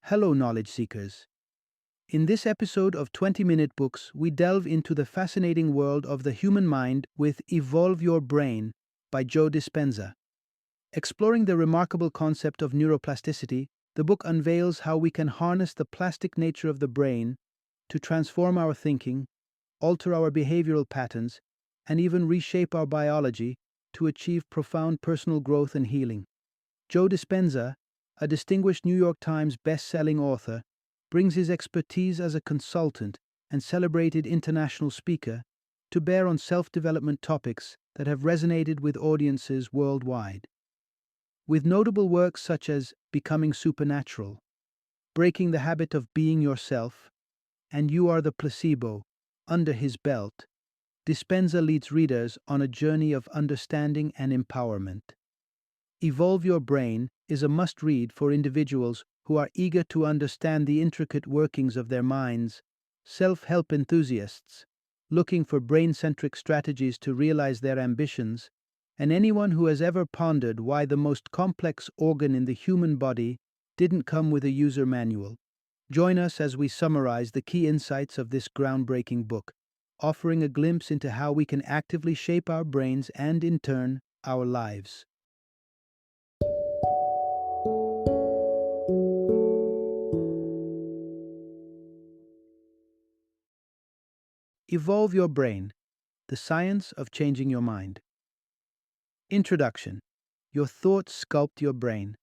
Hello, knowledge seekers. In this episode of 20-Minute Books, we delve into the fascinating world of the human mind with Evolve Your Brain by Joe Dispenza. Exploring the remarkable concept of neuroplasticity, the book unveils how we can harness the plastic nature of the brain to transform our thinking, alter our behavioral patterns, and even reshape our biology to achieve profound personal growth and healing. Joe Dispenza, a distinguished New York Times best-selling author, brings his expertise as a consultant and celebrated international speaker to bear on self-development topics that have resonated with audiences worldwide. With notable works such as Becoming Supernatural, Breaking the Habit of Being Yourself, and You Are the Placebo under his belt, Dispenza leads readers on a journey of understanding and empowerment. Evolve Your Brain is a must-read for individuals who are eager to understand the intricate workings of their minds, self-help enthusiasts looking for brain-centric strategies to realize their ambitions, and anyone who has ever pondered why the most complex organ in the human body didn't come with a user manual. Join us as we summarize the key insights of this groundbreaking book, offering a glimpse into how we can actively shape our brains and, in turn, our lives. Evolve Your Brain, the Science of Changing Your Mind. Introduction. Your thoughts sculpt your brain.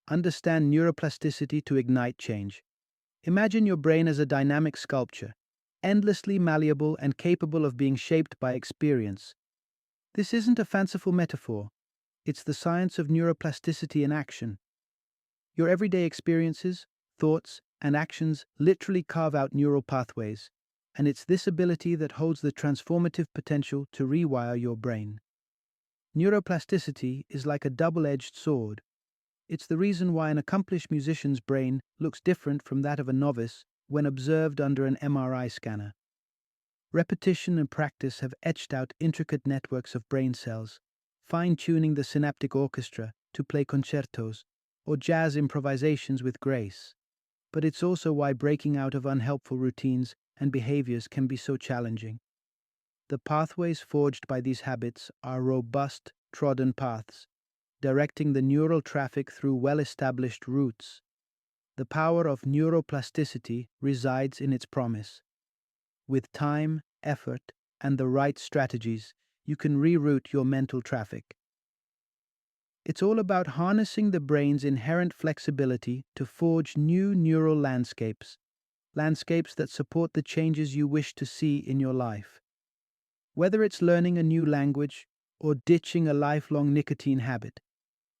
Understand neuroplasticity to ignite change. Imagine your brain as a dynamic sculpture, endlessly malleable and capable of being shaped by experience. This isn't a fanciful metaphor. It's the science of neuroplasticity in action. Your everyday experiences, thoughts, and actions literally carve out neural pathways, and it's this ability that holds the transformative potential to rewire your brain. Neuroplasticity is like a double-edged sword. It's the reason why an accomplished musician's brain looks different from that of a novice when observed under an MRI scanner. Repetition and practice have etched out intricate networks of brain cells, fine-tuning the synaptic orchestra to play concertos or jazz improvisations with grace. But it's also why breaking out of unhelpful routines and behaviors can be so challenging. The pathways forged by these habits are robust, trodden paths, directing the neural traffic through well-established routes. The power of neuroplasticity resides in its promise. With time, effort, and the right strategies, you can reroute your mental traffic. It's all about harnessing the brain's inherent flexibility to forge new neural landscapes that support the changes you wish to see in your life. Whether it's learning a new language or ditching a lifelong nicotine habit,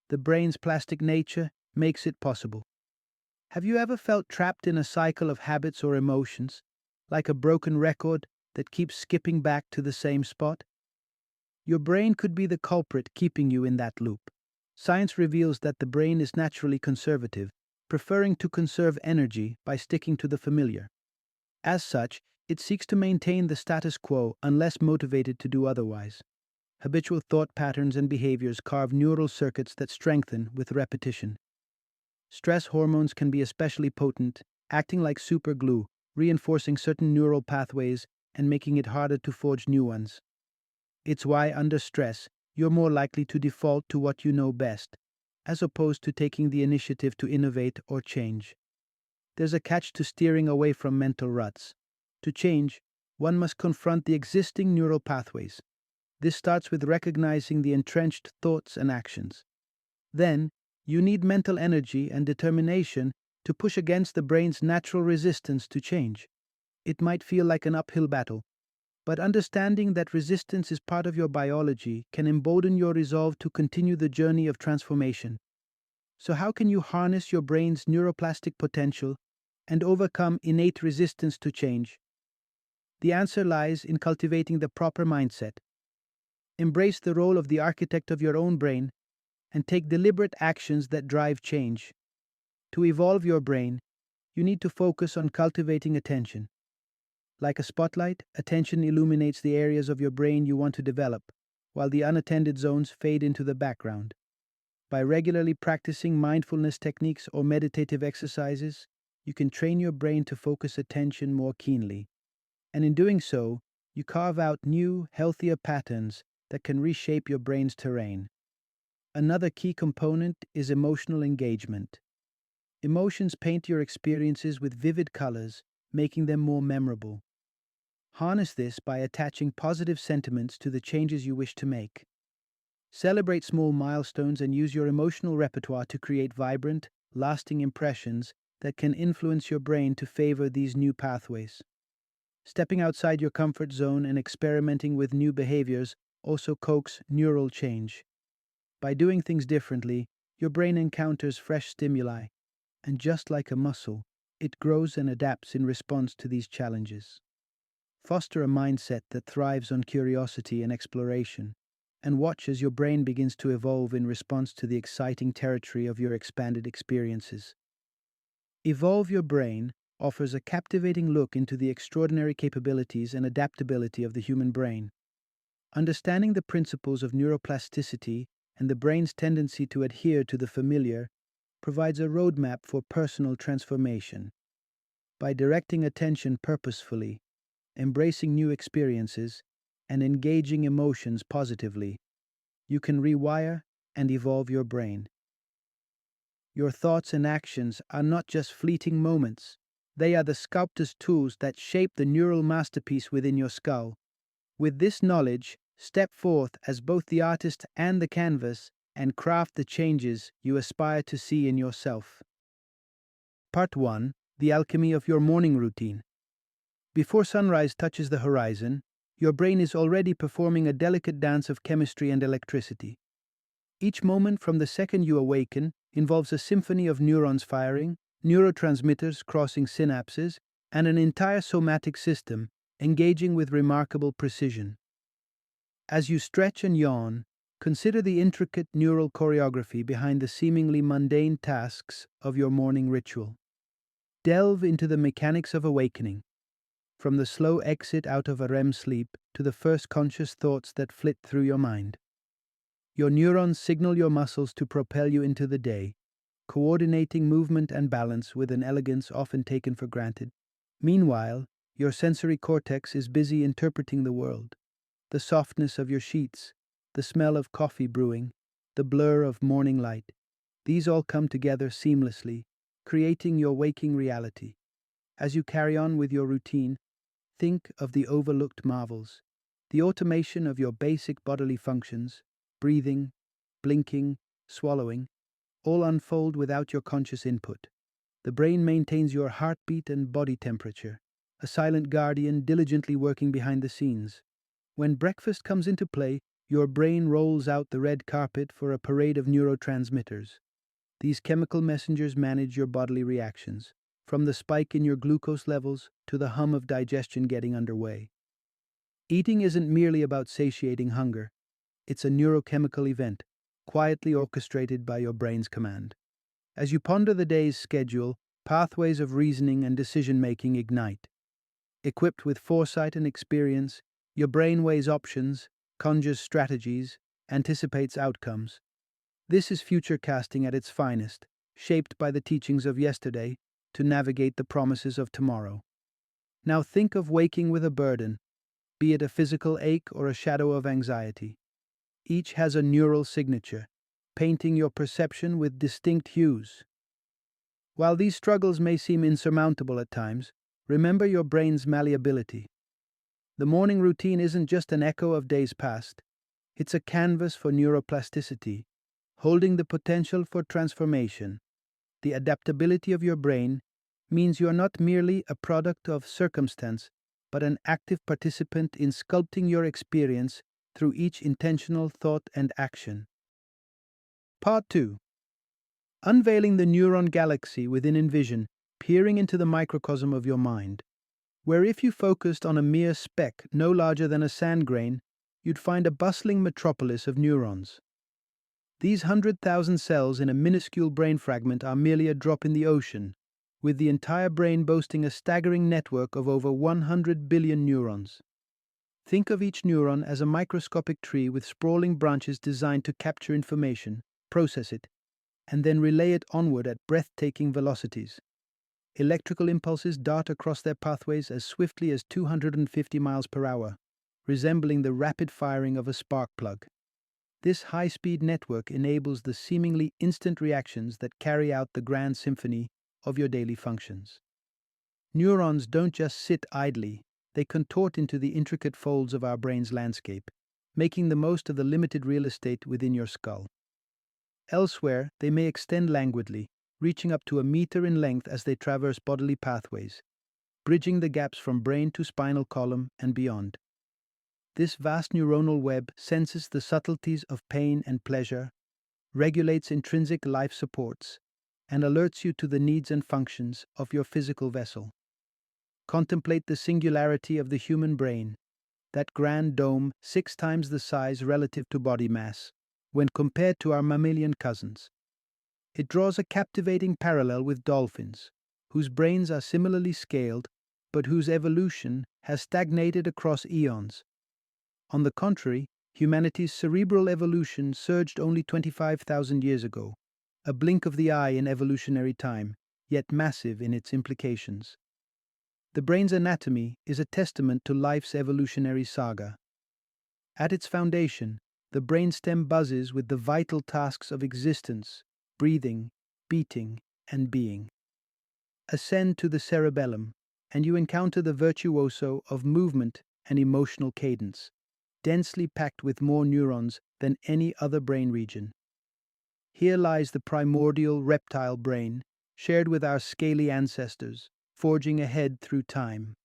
the brain's plastic nature makes it possible. Have you ever felt trapped in a cycle of habits or emotions, like a broken record that keeps skipping back to the same spot? Your brain could be the culprit keeping you in that loop. Science reveals that the brain is naturally conservative, preferring to conserve energy by sticking to the familiar. As such, it seeks to maintain the status quo unless motivated to do otherwise. Habitual thought patterns and behaviors carve neural circuits that strengthen with repetition. Stress hormones can be especially potent, acting like super glue, reinforcing certain neural pathways and making it harder to forge new ones. It's why, under stress, you're more likely to default to what you know best, as opposed to taking the initiative to innovate or change. There's a catch to steering away from mental ruts. To change, one must confront the existing neural pathways. This starts with recognizing the entrenched thoughts and actions. Then, you need mental energy and determination to push against the brain's natural resistance to change. It might feel like an uphill battle, but understanding that resistance is part of your biology can embolden your resolve to continue the journey of transformation. So how can you harness your brain's neuroplastic potential and overcome innate resistance to change? The answer lies in cultivating the proper mindset. Embrace the role of the architect of your own brain and take deliberate actions that drive change. To evolve your brain, you need to focus on cultivating attention. Like a spotlight, attention illuminates the areas of your brain you want to develop, while the unattended zones fade into the background. By regularly practicing mindfulness techniques or meditative exercises, you can train your brain to focus attention more keenly. And in doing so, you carve out new, healthier patterns that can reshape your brain's terrain. Another key component is emotional engagement. Emotions paint your experiences with vivid colors, making them more memorable. Harness this by attaching positive sentiments to the changes you wish to make. Celebrate small milestones and use your emotional repertoire to create vibrant, lasting impressions that can influence your brain to favor these new pathways. Stepping outside your comfort zone and experimenting with new behaviors also coax neural change. By doing things differently, your brain encounters fresh stimuli, and just like a muscle, it grows and adapts in response to these challenges. Foster a mindset that thrives on curiosity and exploration, and watch as your brain begins to evolve in response to the exciting territory of your expanded experiences. Evolve Your Brain offers a captivating look into the extraordinary capabilities and adaptability of the human brain. Understanding the principles of neuroplasticity and the brain's tendency to adhere to the familiar provides a roadmap for personal transformation. By directing attention purposefully, embracing new experiences, and engaging emotions positively, you can rewire and evolve your brain. Your thoughts and actions are not just fleeting moments, they are the sculptor's tools that shape the neural masterpiece within your skull. With this knowledge, step forth as both the artist and the canvas and craft the changes you aspire to see in yourself. Part 1. The Alchemy of Your Morning Routine. Before sunrise touches the horizon, your brain is already performing a delicate dance of chemistry and electricity. Each moment from the second you awaken involves a symphony of neurons firing, neurotransmitters crossing synapses, and an entire somatic system engaging with remarkable precision. As you stretch and yawn, consider the intricate neural choreography behind the seemingly mundane tasks of your morning ritual. Delve into the mechanics of awakening, from the slow exit out of a REM sleep to the first conscious thoughts that flit through your mind. Your neurons signal your muscles to propel you into the day, coordinating movement and balance with an elegance often taken for granted. Meanwhile, your sensory cortex is busy interpreting the world. The softness of your sheets, the smell of coffee brewing, the blur of morning light. These all come together seamlessly, creating your waking reality. As you carry on with your routine, think of the overlooked marvels, the automation of your basic bodily functions, breathing, blinking, swallowing, all unfold without your conscious input. The brain maintains your heartbeat and body temperature, a silent guardian diligently working behind the scenes. When breakfast comes into play, your brain rolls out the red carpet for a parade of neurotransmitters. These chemical messengers manage your bodily reactions, from the spike in your glucose levels to the hum of digestion getting underway. Eating isn't merely about satiating hunger, it's a neurochemical event, quietly orchestrated by your brain's command. As you ponder the day's schedule, pathways of reasoning and decision-making ignite. Equipped with foresight and experience, your brain weighs options, conjures strategies, anticipates outcomes. This is future casting at its finest, shaped by the teachings of yesterday to navigate the promises of tomorrow. Now think of waking with a burden, be it a physical ache or a shadow of anxiety. Each has a neural signature, painting your perception with distinct hues. While these struggles may seem insurmountable at times, remember your brain's malleability. The morning routine isn't just an echo of days past, it's a canvas for neuroplasticity, holding the potential for transformation. The adaptability of your brain means you are not merely a product of circumstance, but an active participant in sculpting your experience through each intentional thought and action. Part 2. Unveiling the neuron galaxy within Envision, peering into the microcosm of your mind, where if you focused on a mere speck no larger than a sand grain, you'd find a bustling metropolis of neurons. These 100,000 cells in a minuscule brain fragment are merely a drop in the ocean, with the entire brain boasting a staggering network of over 100 billion neurons. Think of each neuron as a microscopic tree with sprawling branches designed to capture information, process it, and then relay it onward at breathtaking velocities. Electrical impulses dart across their pathways as swiftly as 250 miles per hour, resembling the rapid firing of a spark plug. This high-speed network enables the seemingly instant reactions that carry out the grand symphony of your daily functions. Neurons don't just sit idly, they contort into the intricate folds of our brain's landscape, making the most of the limited real estate within your skull. Elsewhere, they may extend languidly, reaching up to a meter in length as they traverse bodily pathways, bridging the gaps from brain to spinal column and beyond. This vast neuronal web senses the subtleties of pain and pleasure, regulates intrinsic life supports, and alerts you to the needs and functions of your physical vessel. Contemplate the singularity of the human brain, that grand dome 6 times the size relative to body mass, when compared to our mammalian cousins. It draws a captivating parallel with dolphins, whose brains are similarly scaled, but whose evolution has stagnated across eons. On the contrary, humanity's cerebral evolution surged only 25,000 years ago, a blink of the eye in evolutionary time, yet massive in its implications. The brain's anatomy is a testament to life's evolutionary saga. At its foundation, the brainstem buzzes with the vital tasks of existence, breathing, beating, and being. Ascend to the cerebellum, and you encounter the virtuoso of movement and emotional cadence, densely packed with more neurons than any other brain region. Here lies the primordial reptile brain, shared with our scaly ancestors, forging ahead through time.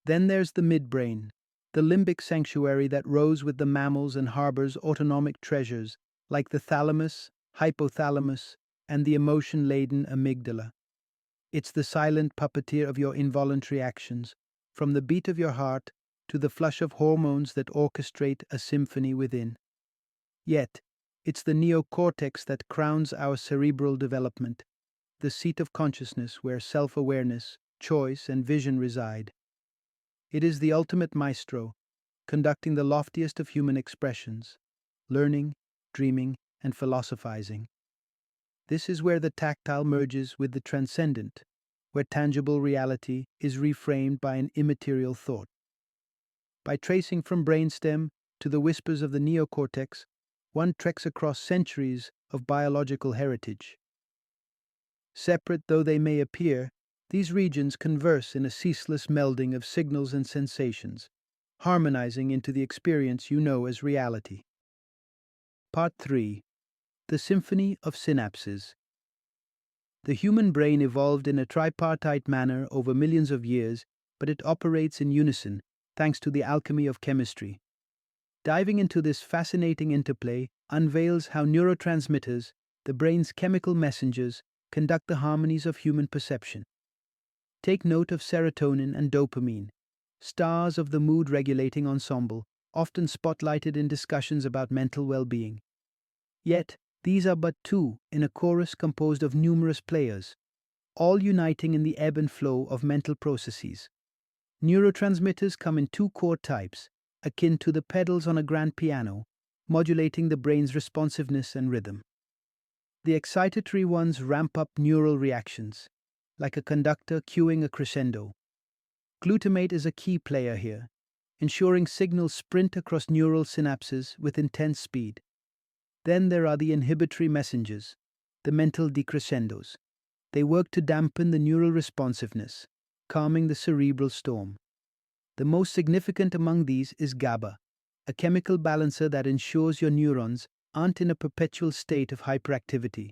Then there's the midbrain, the limbic sanctuary that rose with the mammals and harbors autonomic treasures like the thalamus, hypothalamus, and the emotion-laden amygdala. It's the silent puppeteer of your involuntary actions, from the beat of your heart to the flush of hormones that orchestrate a symphony within. Yet, it's the neocortex that crowns our cerebral development, the seat of consciousness where self-awareness, choice, and vision reside. It is the ultimate maestro, conducting the loftiest of human expressions, learning, dreaming, and philosophizing. This is where the tactile merges with the transcendent, where tangible reality is reframed by an immaterial thought. By tracing from brainstem to the whispers of the neocortex, one treks across centuries of biological heritage. Separate though they may appear, these regions converse in a ceaseless melding of signals and sensations, harmonizing into the experience you know as reality. Part 3. The Symphony of Synapses. The human brain evolved in a tripartite manner over millions of years, but it operates in unison, thanks to the alchemy of chemistry. Diving into this fascinating interplay unveils how neurotransmitters, the brain's chemical messengers, conduct the harmonies of human perception. Take note of serotonin and dopamine, stars of the mood-regulating ensemble, often spotlighted in discussions about mental well-being. Yet, these are but two in a chorus composed of numerous players, all uniting in the ebb and flow of mental processes. Neurotransmitters come in two core types, akin to the pedals on a grand piano, modulating the brain's responsiveness and rhythm. The excitatory ones ramp up neural reactions, like a conductor cueing a crescendo. Glutamate is a key player here, ensuring signals sprint across neural synapses with intense speed. Then there are the inhibitory messengers, the mental decrescendos. They work to dampen the neural responsiveness, calming the cerebral storm. The most significant among these is GABA, a chemical balancer that ensures your neurons aren't in a perpetual state of hyperactivity,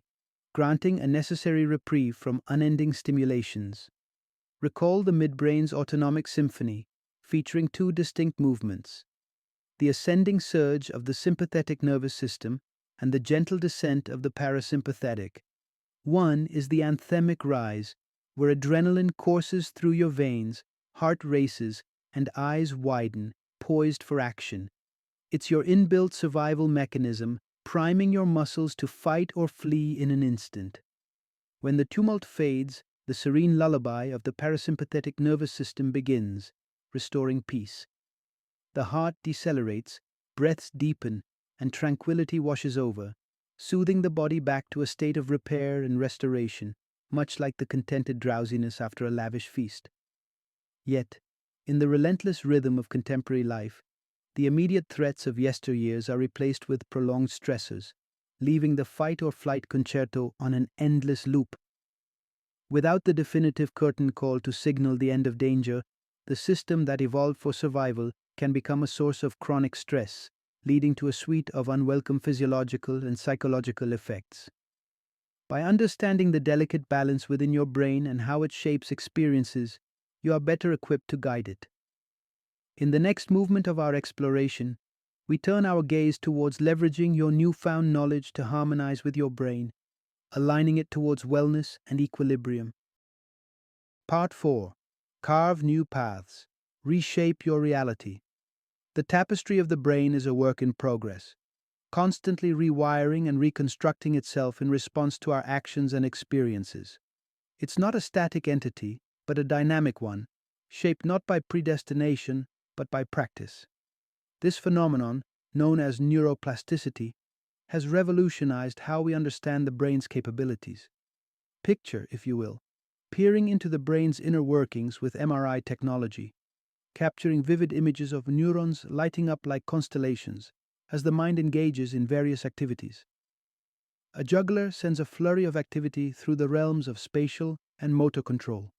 granting a necessary reprieve from unending stimulations. Recall the midbrain's autonomic symphony, featuring two distinct movements: the ascending surge of the sympathetic nervous system and the gentle descent of the parasympathetic. One is the anthemic rise, where adrenaline courses through your veins, heart races, and eyes widen, poised for action. It's your inbuilt survival mechanism, priming your muscles to fight or flee in an instant. When the tumult fades, the serene lullaby of the parasympathetic nervous system begins, restoring peace. The heart decelerates, breaths deepen, and tranquility washes over, soothing the body back to a state of repair and restoration, much like the contented drowsiness after a lavish feast. Yet, in the relentless rhythm of contemporary life, the immediate threats of yesteryears are replaced with prolonged stressors, leaving the fight or flight concerto on an endless loop. Without the definitive curtain call to signal the end of danger, the system that evolved for survival can become a source of chronic stress, leading to a suite of unwelcome physiological and psychological effects. By understanding the delicate balance within your brain and how it shapes experiences, you are better equipped to guide it. In the next movement of our exploration, we turn our gaze towards leveraging your newfound knowledge to harmonize with your brain, aligning it towards wellness and equilibrium. Part 4. Carve new paths. Reshape your reality. The tapestry of the brain is a work in progress, constantly rewiring and reconstructing itself in response to our actions and experiences. It's not a static entity, but a dynamic one, shaped not by predestination, but by practice. This phenomenon, known as neuroplasticity, has revolutionized how we understand the brain's capabilities. Picture, if you will, peering into the brain's inner workings with MRI technology, capturing vivid images of neurons lighting up like constellations as the mind engages in various activities. A juggler sends a flurry of activity through the realms of spatial and motor control,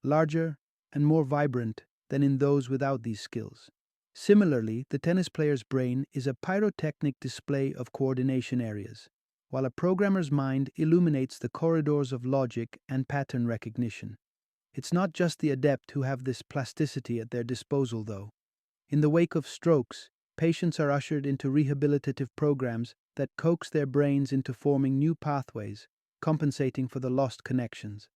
larger and more vibrant than in those without these skills. Similarly, the tennis player's brain is a pyrotechnic display of coordination areas, while a programmer's mind illuminates the corridors of logic and pattern recognition. It's not just the adept who have this plasticity at their disposal, though. In the wake of strokes, patients are ushered into rehabilitative programs that coax their brains into forming new pathways, compensating for the lost connections.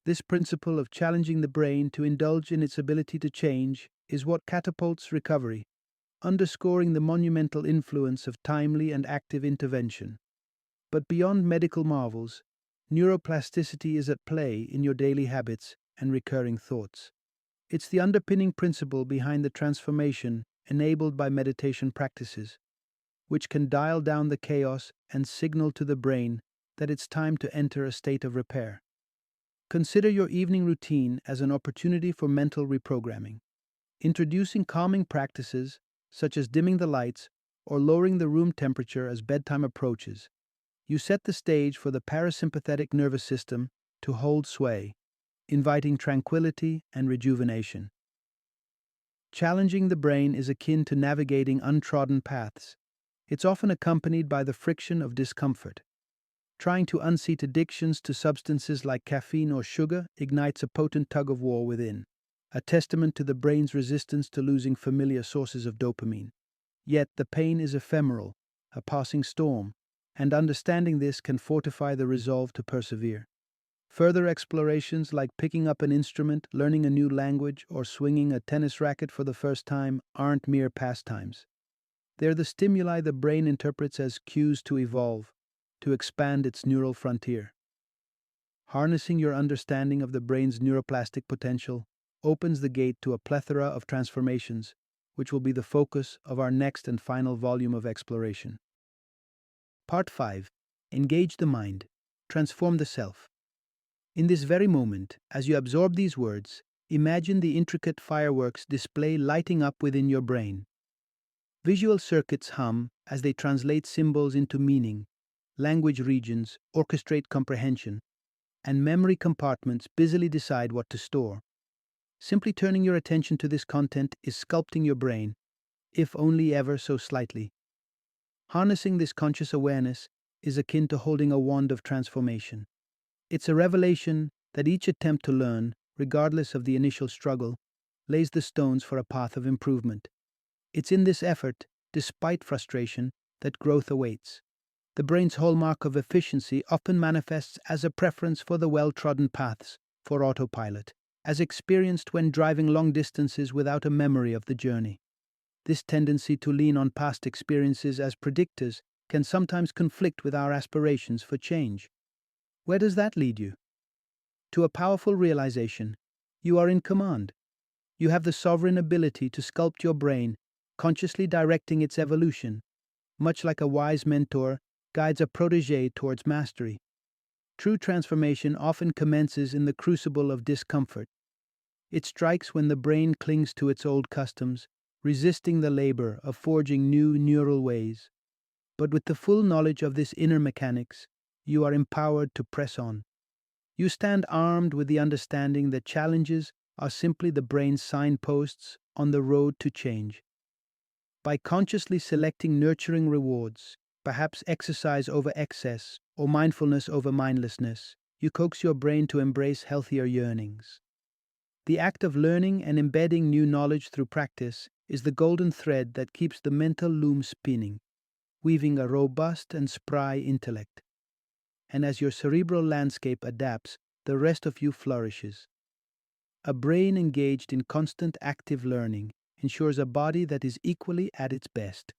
This principle of challenging the brain to indulge in its ability to change is what catapults recovery, underscoring the monumental influence of timely and active intervention. But beyond medical marvels, neuroplasticity is at play in your daily habits and recurring thoughts. It's the underpinning principle behind the transformation enabled by meditation practices, which can dial down the chaos and signal to the brain that it's time to enter a state of repair. Consider your evening routine as an opportunity for mental reprogramming. Introducing calming practices, such as dimming the lights or lowering the room temperature as bedtime approaches, you set the stage for the parasympathetic nervous system to hold sway, inviting tranquility and rejuvenation. Challenging the brain is akin to navigating untrodden paths. It's often accompanied by the friction of discomfort. Trying to unseat addictions to substances like caffeine or sugar ignites a potent tug-of-war within, a testament to the brain's resistance to losing familiar sources of dopamine. Yet the pain is ephemeral, a passing storm, and understanding this can fortify the resolve to persevere. Further explorations like picking up an instrument, learning a new language, or swinging a tennis racket for the first time aren't mere pastimes. They're the stimuli the brain interprets as cues to evolve, to expand its neural frontier. Harnessing your understanding of the brain's neuroplastic potential opens the gate to a plethora of transformations, which will be the focus of our next and final volume of exploration. Part 5. Engage the mind. Transform the self. In this very moment, as you absorb these words, imagine the intricate fireworks display lighting up within your brain. Visual circuits hum as they translate symbols into meaning, language regions orchestrate comprehension, and memory compartments busily decide what to store. Simply turning your attention to this content is sculpting your brain, if only ever so slightly. Harnessing this conscious awareness is akin to holding a wand of transformation. It's a revelation that each attempt to learn, regardless of the initial struggle, lays the stones for a path of improvement. It's in this effort, despite frustration, that growth awaits. The brain's hallmark of efficiency often manifests as a preference for the well-trodden paths, for autopilot, as experienced when driving long distances without a memory of the journey. This tendency to lean on past experiences as predictors can sometimes conflict with our aspirations for change. Where does that lead you? To a powerful realization: you are in command. You have the sovereign ability to sculpt your brain, consciously directing its evolution, much like a wise mentor guides a protege towards mastery. True transformation often commences in the crucible of discomfort. It strikes when the brain clings to its old customs, resisting the labor of forging new neural ways. But with the full knowledge of this inner mechanics, you are empowered to press on. You stand armed with the understanding that challenges are simply the brain's signposts on the road to change. By consciously selecting nurturing rewards, perhaps exercise over excess or mindfulness over mindlessness, you coax your brain to embrace healthier yearnings. The act of learning and embedding new knowledge through practice is the golden thread that keeps the mental loom spinning, weaving a robust and spry intellect. And as your cerebral landscape adapts, the rest of you flourishes. A brain engaged in constant active learning ensures a body that is equally at its best.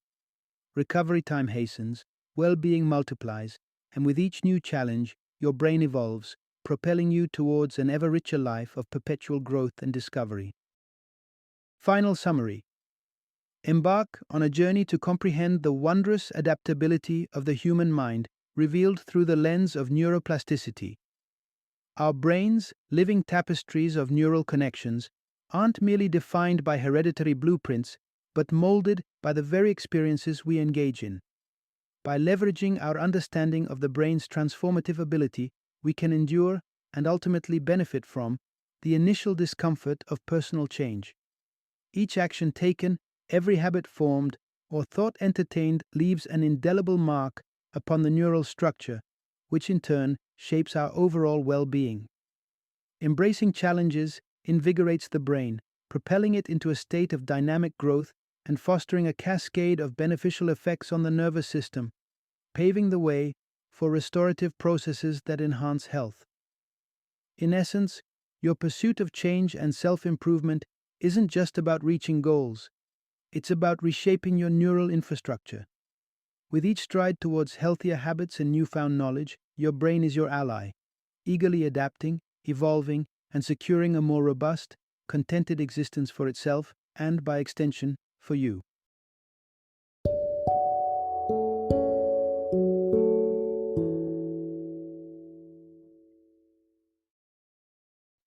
Recovery time hastens, well-being multiplies, and with each new challenge, your brain evolves, propelling you towards an ever-richer life of perpetual growth and discovery. Final summary. Embark on a journey to comprehend the wondrous adaptability of the human mind revealed through the lens of neuroplasticity. Our brains, living tapestries of neural connections, aren't merely defined by hereditary blueprints, but molded by the very experiences we engage in. By leveraging our understanding of the brain's transformative ability, we can endure and ultimately benefit from the initial discomfort of personal change. Each action taken, every habit formed, or thought entertained leaves an indelible mark upon the neural structure, which in turn shapes our overall well-being. Embracing challenges invigorates the brain, propelling it into a state of dynamic growth and fostering a cascade of beneficial effects on the nervous system, paving the way for restorative processes that enhance health. In essence, your pursuit of change and self-improvement isn't just about reaching goals, it's about reshaping your neural infrastructure. With each stride towards healthier habits and newfound knowledge, your brain is your ally, eagerly adapting, evolving, and securing a more robust, contented existence for itself and, by extension, for you.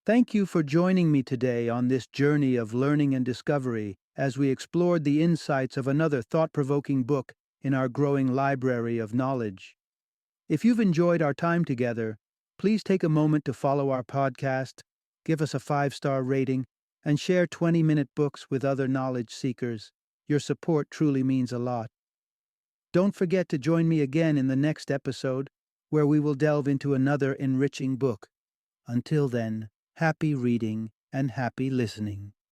Thank you for joining me today on this journey of learning and discovery as we explored the insights of another thought-provoking book in our growing library of knowledge. If you've enjoyed our time together, please take a moment to follow our podcast, give us a 5-star rating, and share 20-minute books with other knowledge seekers. Your support truly means a lot. Don't forget to join me again in the next episode, where we will delve into another enriching book. Until then, happy reading and happy listening.